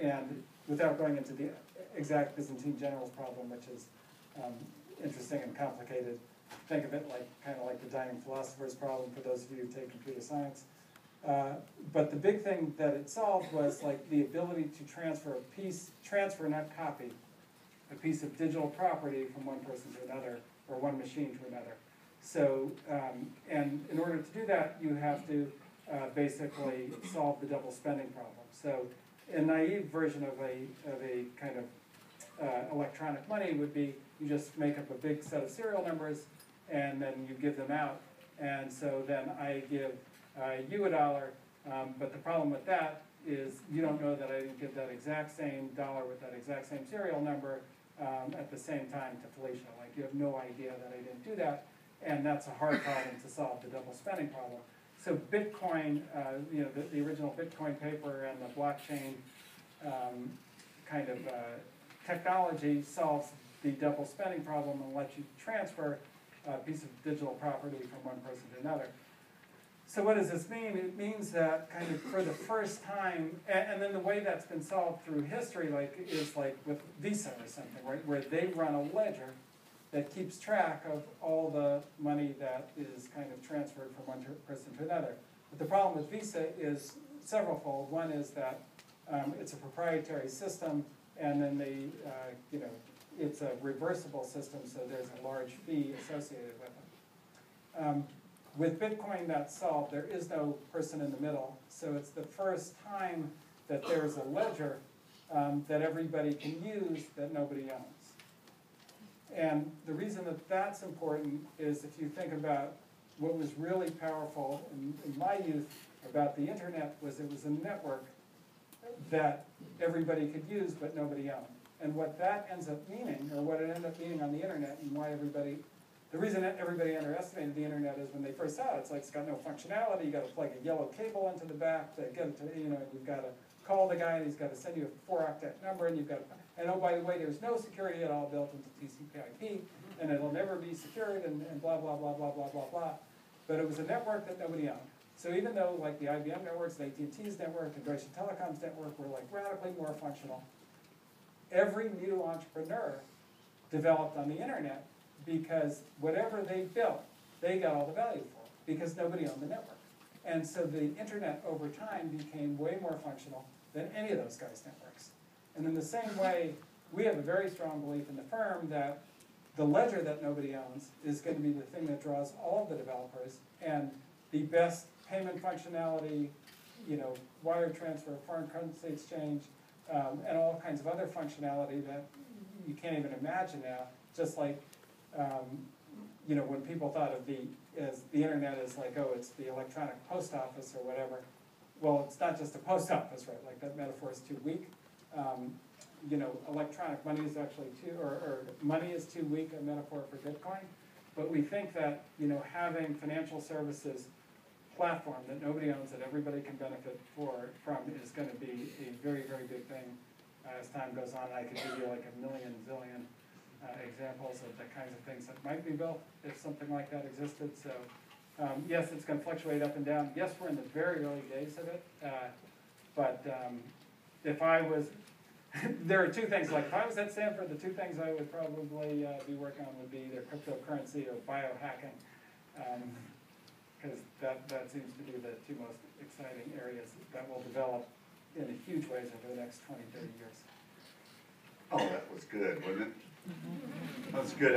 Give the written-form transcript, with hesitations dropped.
and without going into the exact Byzantine generals problem, which is interesting and complicated, think of it like kind of like the dying philosopher's problem for those of you who take computer science. But the big thing that it solved was like the ability to transfer, not copy, a piece of digital property from one person to another, or one machine to another. So, and in order to do that, you have to basically solve the double spending problem. So, a naive version of a kind of electronic money would be you just make up a big set of serial numbers and then you give them out. And so then I give you $1, but the problem with that is you don't know that I didn't give that exact same dollar with that exact same serial number at the same time to Felicia. Like you have no idea that I didn't do that, and that's a hard problem to solve, the double spending problem. So Bitcoin, the original Bitcoin paper and the blockchain kind of technology solves the double spending problem and lets you transfer a piece of digital property from one person to another. So what does this mean? It means that kind of for the first time, and then the way that's been solved through history is like with Visa or something, right? Where they run a ledger that keeps track of all the money that is kind of transferred from one person to another. But the problem with Visa is severalfold. One is that it's a proprietary system, and then it's a reversible system, so there's a large fee associated with it. With Bitcoin, that's solved. There is no person in the middle, so it's the first time that there's a ledger that everybody can use that nobody owns. And the reason that that's important is if you think about what was really powerful in my youth about the internet was it was a network that everybody could use but nobody owned. And what that ends up meaning, or what it ended up meaning on the internet, and why the reason that everybody underestimated the internet is when they first saw it, it's like it's got no functionality. You got to plug a yellow cable into the back to get it to, you've got to call the guy and he's got to send you a 4-octet number, and you've got to, and oh, by the way, there's no security at all built into TCP/IP, and it'll never be secured, and blah, blah, blah, blah, blah, blah, blah. But it was a network that nobody owned. So even though like the IBM networks, the AT&T's network, the Deutsche Telekom's network were like radically more functional, every new entrepreneur developed on the internet because whatever they built, they got all the value for, because nobody owned the network. And so the internet over time became way more functional than any of those guys' networks. And in the same way, we have a very strong belief in the firm that the ledger that nobody owns is going to be the thing that draws all of the developers, and the best payment functionality, wire transfer, foreign currency exchange, and all kinds of other functionality that you can't even imagine now. Just like, when people thought of the internet as like, oh, it's the electronic post office or whatever. Well, it's not just a post office, right? Like that metaphor is too weak. Electronic money is actually or money is too weak a metaphor for Bitcoin. But we think that, having financial services platform that nobody owns, that everybody can benefit from is going to be a very, very big thing as time goes on. I could give you like a million, zillion examples of the kinds of things that might be built if something like that existed. So yes, it's going to fluctuate up and down. Yes, we're in the very early days of it. But if I was, there are two things. Like if I was at Stanford, the two things I would probably be working on would be either cryptocurrency or biohacking. Because that seems to be the two most exciting areas that will develop in huge ways over the next 20, 30 years. Oh, that was good, wasn't it? That was good.